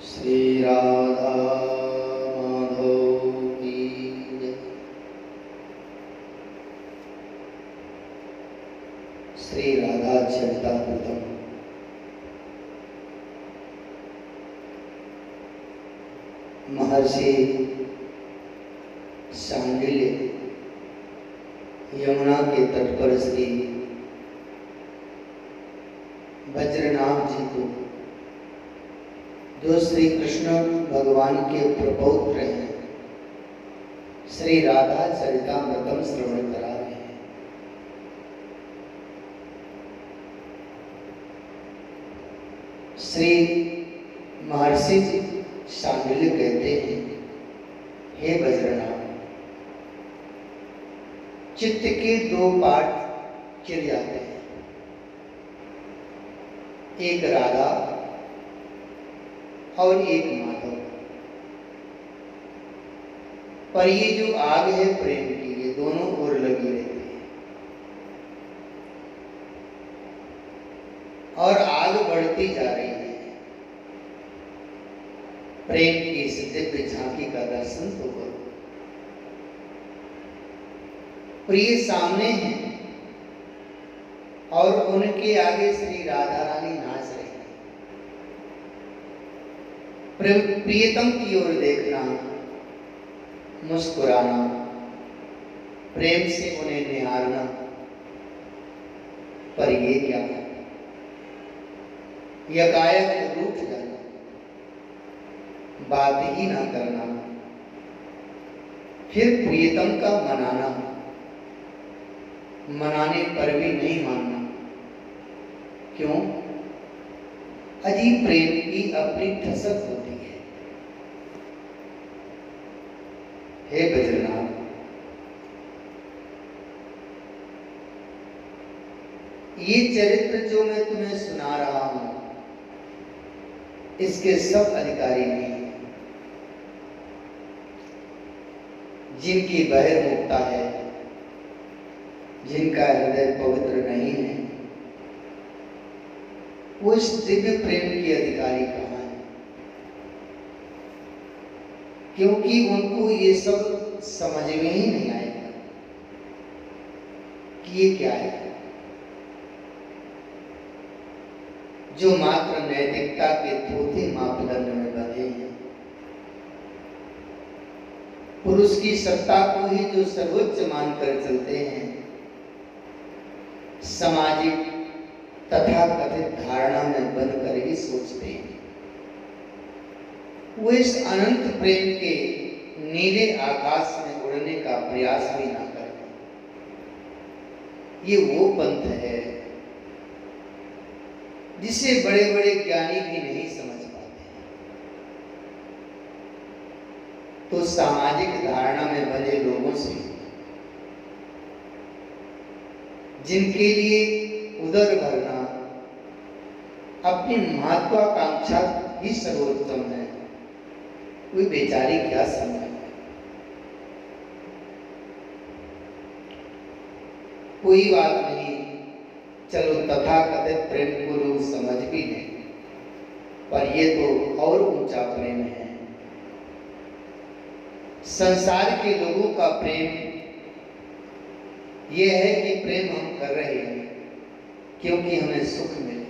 श्री राधा माधव की जय। श्री राधा चरितामृतम्। महर्षि सांडिल्य यमुना के तट पर श्री वज्रनाभ जी को, जो श्री कृष्ण भगवान के प्रपौत्र हैं, श्री राधा चरितामृतम् श्रवण करा रहे हैं। श्री महर्षि सांडिल्य कहते हैं, हे वज्रनाभ, चित्त के दो पार्ट चिर जाते हैं, एक राधा और एक माधव। पर ये जो आग है प्रेम की, ये दोनों ओर लगी रहती है और आग बढ़ती जा रही है। प्रेम की इस दिव्य झांकी का दर्शन तो करो। प्रिय सामने हैं और उनके आगे श्री राधा रानी नाच रही है। प्रियतम की ओर देखना, मुस्कुराना, प्रेम से उन्हें निहारना, पर ये क्या है? यकायक रूठ जाना, बात ही ना करना, फिर प्रियतम का मनाना, मनाने पर भी नहीं मानना। क्यों? अजीब प्रेम की अपनी ठसक होती है। हे वज्रनाभ, ये चरित्र जो मैं तुम्हें सुना रहा हूं, इसके सब अधिकारी नहीं हैं। जिनकी बहिर्मुखता है, जिनका हृदय पवित्र नहीं है, वो इस दिव्य प्रेम के अधिकारी कहाँ है? क्योंकि उनको ये सब समझ में ही नहीं आएगा कि ये क्या है। जो मात्र नैतिकता के थोथे मापदंड में बंधे हैं, पुरुष की सत्ता को ही जो सर्वोच्च मानकर चलते हैं, सामाजिक तथा कथित धारणा में बनकर ही सोचते हैं, वो इस अनंत प्रेम के नीले आकाश में उड़ने का प्रयास भी ना करें। ये वो पंथ है जिसे बड़े बड़े ज्ञानी भी नहीं समझ पाते हैं। तो सामाजिक धारणा में बंधे लोगों से, जिनके लिए उदर भरना, अपनी महत्वाकांक्षा ही सर्वोत्तम है, कोई बेचारी क्या समझे? कोई बात नहीं, चलो तथाकथित प्रेम को लोग समझ भी लें, पर ये तो और ऊंचा प्रेम है। संसार के लोगों का प्रेम ये है कि प्रेम हम कर रहे हैं क्योंकि हमें सुख मिले,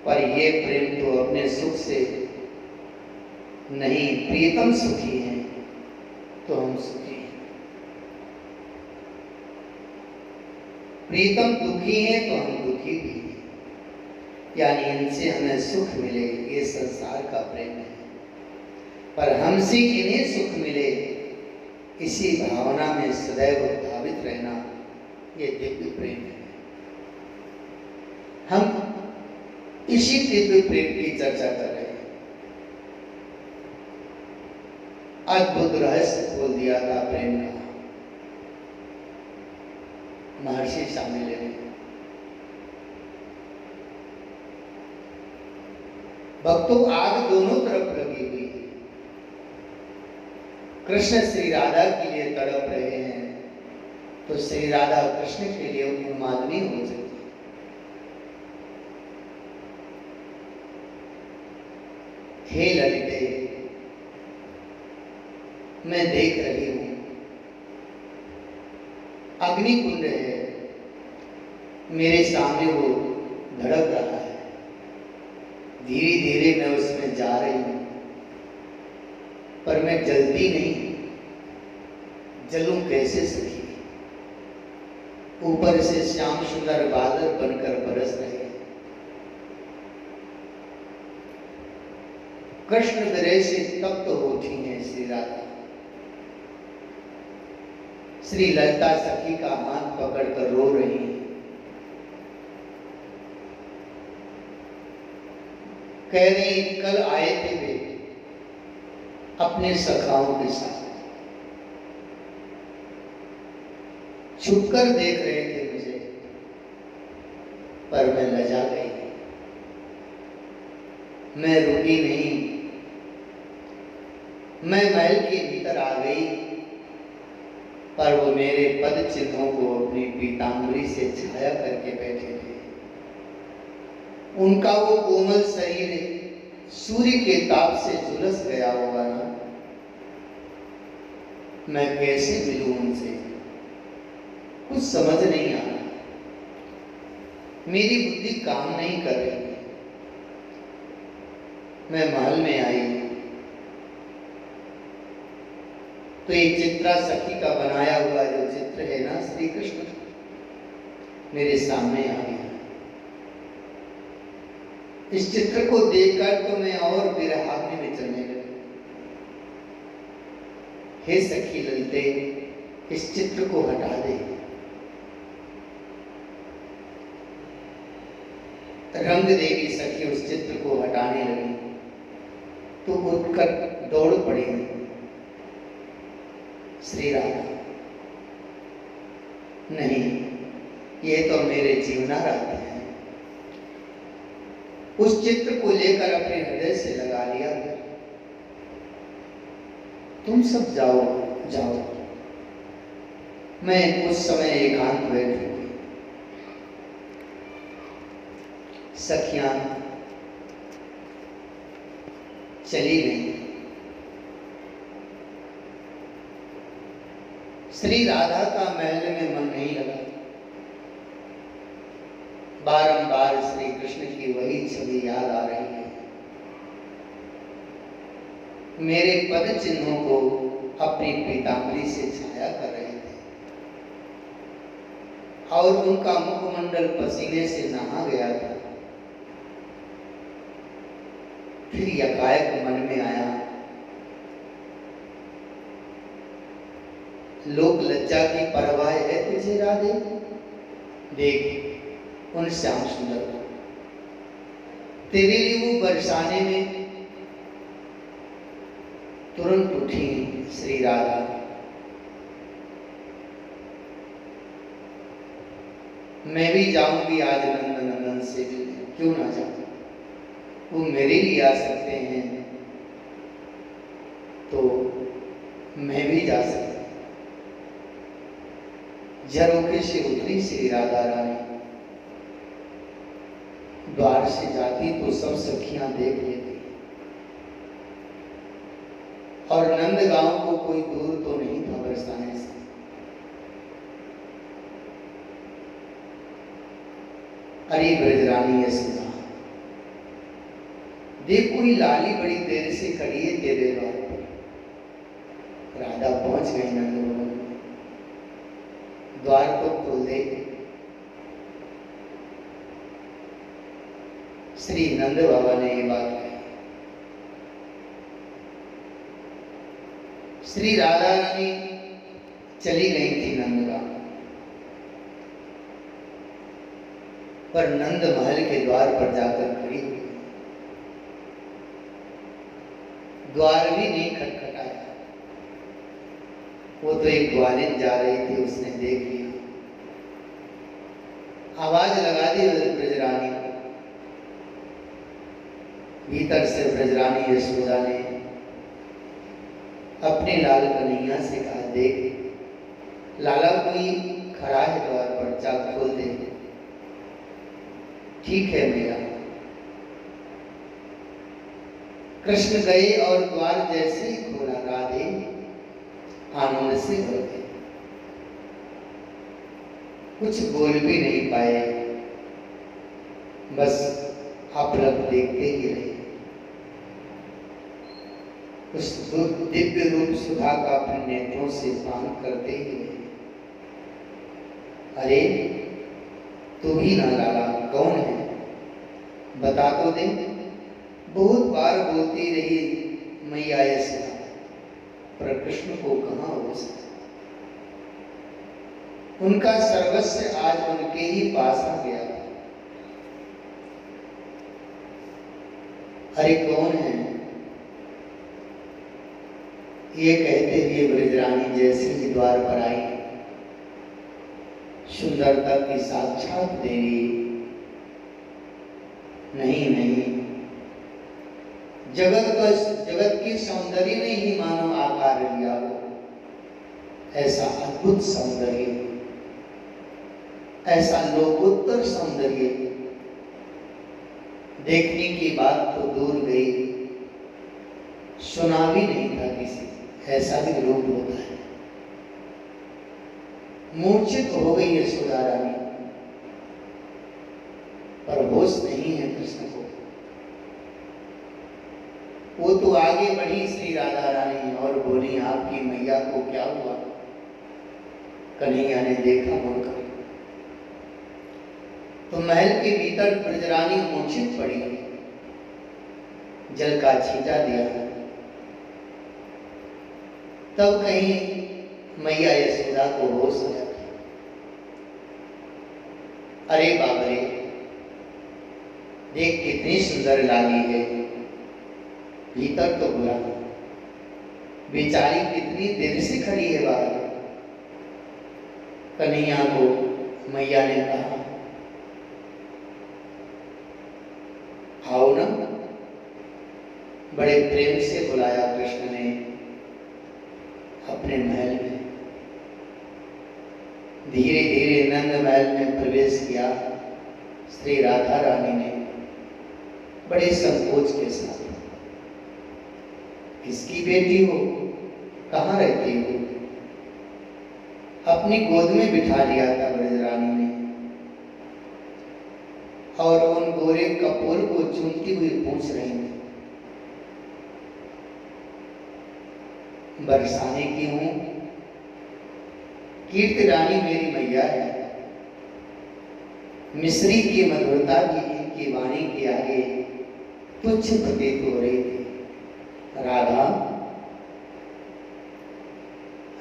पर ये प्रेम तो अपने सुख से नहीं, प्रियतम सुखी हैं तो हम सुखी हैं। प्रियतम दुखी हैं तो हम दुखी भी हैं, यानी इनसे हमें सुख मिले, ये संसार का प्रेम है। पर हमसे इन्हें सुख मिले, इसी भावना में सदैव भावित रहना, ये दिव्य प्रेम है। हम इसी दिव्य प्रेम की चर्चा कर रहे हैं। अद्भुत रहस्य खोल दिया था प्रेम का महर्षि सांडिल्य ने। भक्तों, आग दोनों तरफ लगी हुई है। कृष्ण श्री राधा के लिए तड़प रहे हैं, तो श्री राधा कृष्ण के लिए उन्मादनी हो सकती है। हे ललिते, मैं देख रही हूं अग्निकुंड है, मेरे सामने वो धड़क रहा है, धीरे धीरे मैं उसमें जा रही हूं, पर मैं जलती नहीं। जलूं कैसे सखी? ऊपर से श्याम सुंदर बादल बनकर बरस रहे हैं। कृष्ण विरह से तप्त होती हैं श्री राधा। श्री ललिता सखी का हाथ पकड़कर रो रही है, कह रही कल आए थे वे अपने सखाओं के साथ, छुपकर देख रहे थे मुझे, पर मैं लजा गई, मैं रुकी नहीं। मैं महल के भीतर आ गई, पर वो मेरे पद चिन्हों को अपनी पीतांबरी से छाया करके बैठे थे। उनका वो कोमल शरीर सूर्य के ताप से झुलस गया होगा ना। मैं कैसे मिलूं उनसे, कुछ समझ नहीं आ रहा, मेरी बुद्धि काम नहीं कर रही। मैं महल में आई तो एक चित्रा सखी का बनाया हुआ जो चित्र है ना श्री कृष्ण, मेरे सामने आ गया। इस चित्र को देखकर तो मैं और विरहाग्नि में चलने लगी। हे सखी ललिते, इस चित्र को हटा दे। रंग देवी सखी उस चित्र को हटाने लगी तो उठकर दौड़ पड़ी श्री राधा। नहीं, ये तो मेरे जीवनाराध्य हैं। उस चित्र को लेकर अपने हृदय से लगा लिया। तुम सब जाओ जाओ, मैं कुछ समय एकांत बैठी। सखियां चली गई। श्री राधा का महल में मन नहीं लगा। बारंबार श्री कृष्ण की वही छवि याद आ रही है। मेरे पद चिन्हों को अपनी पीतांबरी से छाया कर रहे थे और उनका मुखमंडल पसीने से नहा गया था। फिर यकायक मन में आया, लोक लज्जा की परवाह है तुझे राधे? देख उन श्याम सुंदर को, तेरे लिए वो बरसाने में तुरंत उठी श्री राधा। मैं भी जाऊंगी आज नंद नंदन से, क्यों ना जाऊं? वो मेरे लिए आ सकते हैं तो मैं भी जा सकता। झरोखे से उतरी श्री राधा रानी। द्वार से जाती तो सब सखियां देख लेती और नंदगांव को कोई दूर तो नहीं था बरसाने से। अरे ब्रजरानी यशोदा, देख कोई लाली बड़ी देर से खड़ी है तेरे द्वार पर। राधा पहुंच गई नंदभवन में। द्वार को खोल दे। श्री नंद बाबा ने ये बात कही। श्री राधा रानी चली गई थी नंदगांव, पर नंद महल के द्वार पर जाकर खड़ी हुई। द्वार भी नहीं खटखटाया। वो तो एक ग्वालिन जा रही थी, उसने देख लिया, आवाज लगा दी ब्रजरानी को। भीतर से ब्रजरानी यशोदा ने अपने लाल कन्हैया से कहा, देख लाला कोई खड़ा है द्वार पर, जा खोल दे। ठीक है मेरा। कृष्ण गए और द्वार जैसे ही खोला, राधे आनंद से भर गए, कुछ बोल भी नहीं पाए, बस अपलक देखते ही रहे। उस दिव्य रूप सुधा का अपने नेत्रों से पान करते ही रहे। अरे तू ही ना लाला, कौन है बता तो दे। बहुत बार बोलती रही मैया यशोदा, पर कृष्ण को कहाँ हो सकता। उनका सर्वस्व आज उनके ही पास आ गया। अरे कौन है, ये कहते हुए ब्रजरानी जैसी ही द्वार पर आई, सुंदरता की साक्षात देवी। नहीं नहीं, जगत की सौंदर्य ने ही मानव आकार लिया हो। ऐसा अद्भुत सौंदर्य, ऐसा लोकोत्तर सौंदर्य देखने की बात तो दूर गई, सुना भी नहीं था किसी, ऐसा भी रूप होता है। मूर्छित हो गई है यशोदा रानी, पर होश नहीं है कृष्ण को। वो तो आगे बढ़ी श्री राधा रानी और बोली, आपकी मैया को क्या हुआ। कन्हैया ने देखा मुड़कर तो महल के भीतर ब्रजरानी मूर्छित पड़ी, जल का छींटा दिया। तब कहीं मैया यशोदा को होश आया। अरे बाप रे, देख कितनी सुंदर लाली है, भीतर तो बुरा, बेचारी कितनी देर से खड़ी है बाहर। कन्हैया को मैया ने कहा, आओ ना। बड़े प्रेम से बुलाया कृष्ण ने अपने महल में। धीरे धीरे नंद महल में प्रवेश किया श्री राधा रानी ने, बड़े संकोच के साथ। किसकी बेटी हो, कहाँ रहती हो। अपनी गोद में बिठा लिया था ब्रजरानी ने और उन गोरे कपूर को चूमती हुई पूछ रही थी, बरसाने की हूं। कीर्ति रानी मेरी मैया है, मिश्री की मधुरता की इनकी वाणी के आगे तुच्छ प्रतीत हो रही थी। राधा,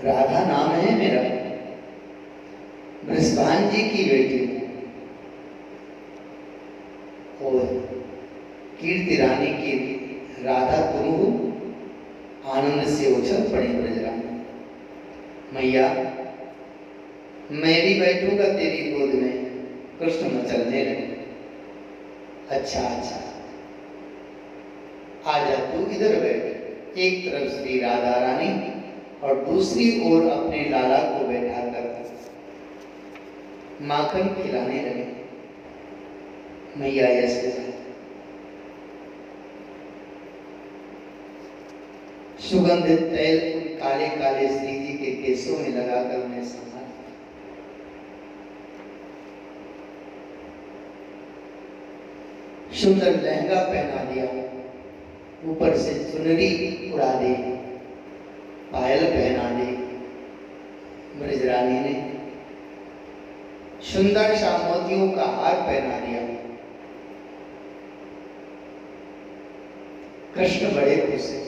राधा नाम है मेरा, बृषभान जी की बेटी और कीर्ति रानी की राधा तुम हो। आनंद से उछल पड़ी ब्रजरानी, मैया मैं भी बैठूंगा तेरी गोद में। कृष्ण मचलने लगे। अच्छा अच्छा, आजा तू इधर बैठ। एक तरफ श्री राधा रानी और दूसरी ओर अपने लाला को बैठाकर माखन खिलाने लगे मैया यशोदा। सुगंधित तेल काले काले श्री जी के केसों में लगाकर उन्हें संभाला। सुंदर लहंगा पहना दिया, ऊपर से चुनरी उड़ा दी, पायल पहना दी ब्रजरानी ने। सुंदर सा मोतियों का हार पहना दिया। कृष्ण बड़े खुश हैं,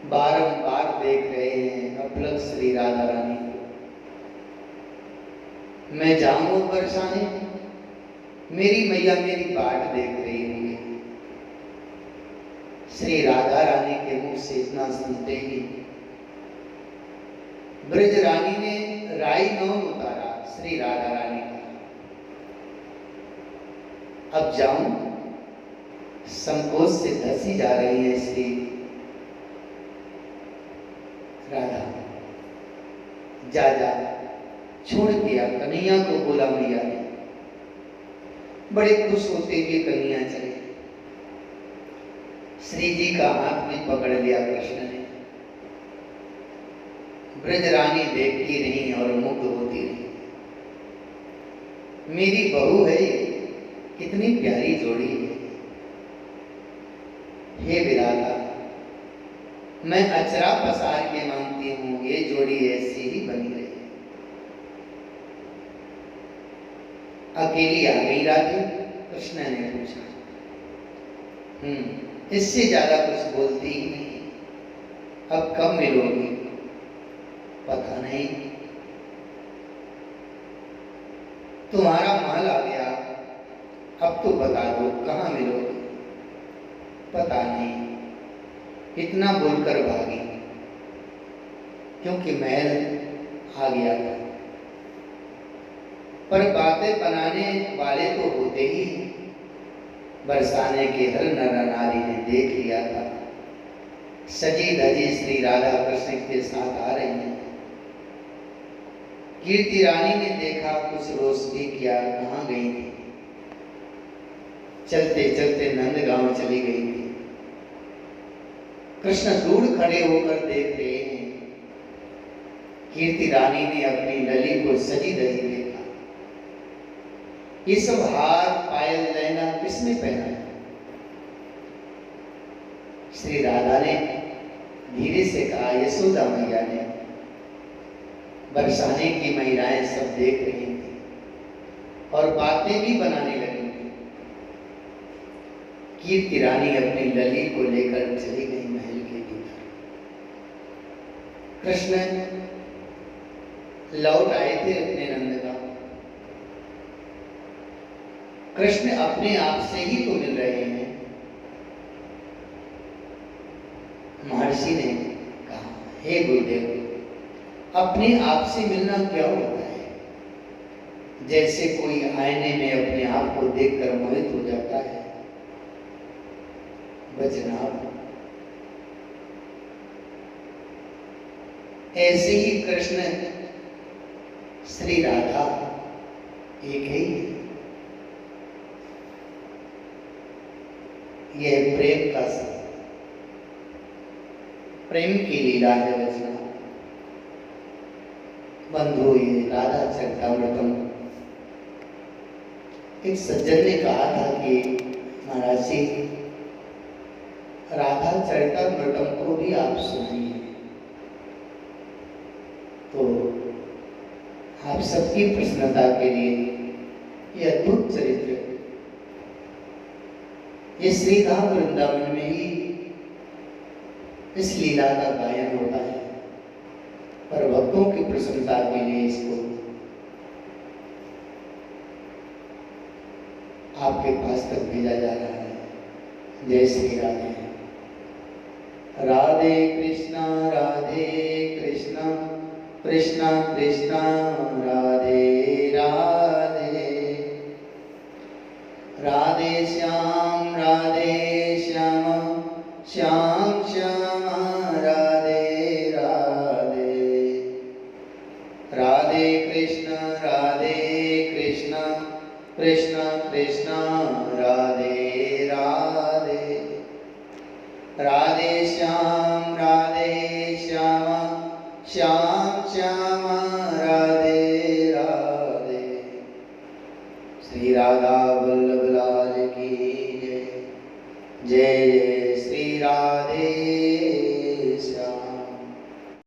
बारंबार देख रहे हैं अपलक श्री राधा रानी को। मैं जाऊं बरसाने, मेरी मैया मेरी बाट देख रही होंगी। श्री राधा रानी के मुख से इतना सुनते ही ब्रज रानी ने राई नौम उतारा श्री राधा रानी का। अब जाऊं, संकोच से धसी जा रही है श्री राधा। जा जा, छोड़ दिया कन्हैया को बोला मैया ने। बड़े खुश होते हुए कन्हैया चले। श्री जी का हाथ भी पकड़ लिया कृष्ण ने। ब्रज रानी देखती रही और मुग्ध होती रही। मेरी बहू है ये, कितनी प्यारी जोड़ी है। हे विधाता, मैं अचरा पसार के मानती हूं, ये जोड़ी ऐसी ही बनी रही। अकेली आ गई राधे? कृष्ण ने पूछा। इससे ज्यादा कुछ बोलती ही नहीं। अब कब मिलोगी? पता नहीं। तुम्हारा महल आ गया, अब तो बता दो कहाँ मिलोगी? पता नहीं। इतना बोलकर भागी क्योंकि महल आ गया था। पर बातें बनाने वाले तो होते ही। बरसाने के हर नर नारी ने देख लिया था, सजी धजी श्री राधा कृष्ण के साथ आ रही हैं। कीर्ति रानी ने देखा, कुछ रोशनी किया, कहाँ गई थी? चलते चलते नंदगांव चली गई थी। कृष्ण दूर खड़े होकर देख रहे हैं। कीर्ति रानी ने अपनी लली को सजी धजी देखा। ये सब हार पायल लहंगा किसने पहना है? श्री राधा ने धीरे से कहा, यशोदा मैया ने। बरसाने की महिलाएं सब देख रही थी और बातें भी बनाने लगी थी। कीर्ति रानी अपनी लली को लेकर चली गई महल के भीतर। कृष्ण लौट आए थे अपने नंदगांव। कृष्ण अपने आप से ही तो मिल रहे हैं। महर्षि ने कहा, हे गुरुदेव, अपने आप से मिलना क्या होता है? जैसे कोई आईने में अपने आप को देखकर मोहित हो जाता है। जनाब, ऐसे ही कृष्ण श्री राधा एक ही है। यह प्रेम का प्रेम की लीला है वैष्णव बंधु। ये राधा चरितामृतम, एक सज्जन ने कहा था कि महाराज जी, राधा चरितामृतम को भी आप सुनिए। तो आप सबकी प्रसन्नता के लिए ये अद्भुत चरित्र, ये श्रीधाम वृंदावन में ही इस लीला का गायन होता है, पर भक्तों की प्रसन्नता के लिए इसको आपके पास तक भेजा जा रहा है। जय श्री राधे। राधे कृष्णा कृष्णा कृष्णा राधे राधे। राधे श्याम श्याम श्याम राधे राधे। राधे कृष्णा कृष्णा कृष्णा राधे राधे। राधे श्याम श्याम श्याम राधे राधे। श्री राधा वल्लभ लाल की जय। जय जय श्री राधा।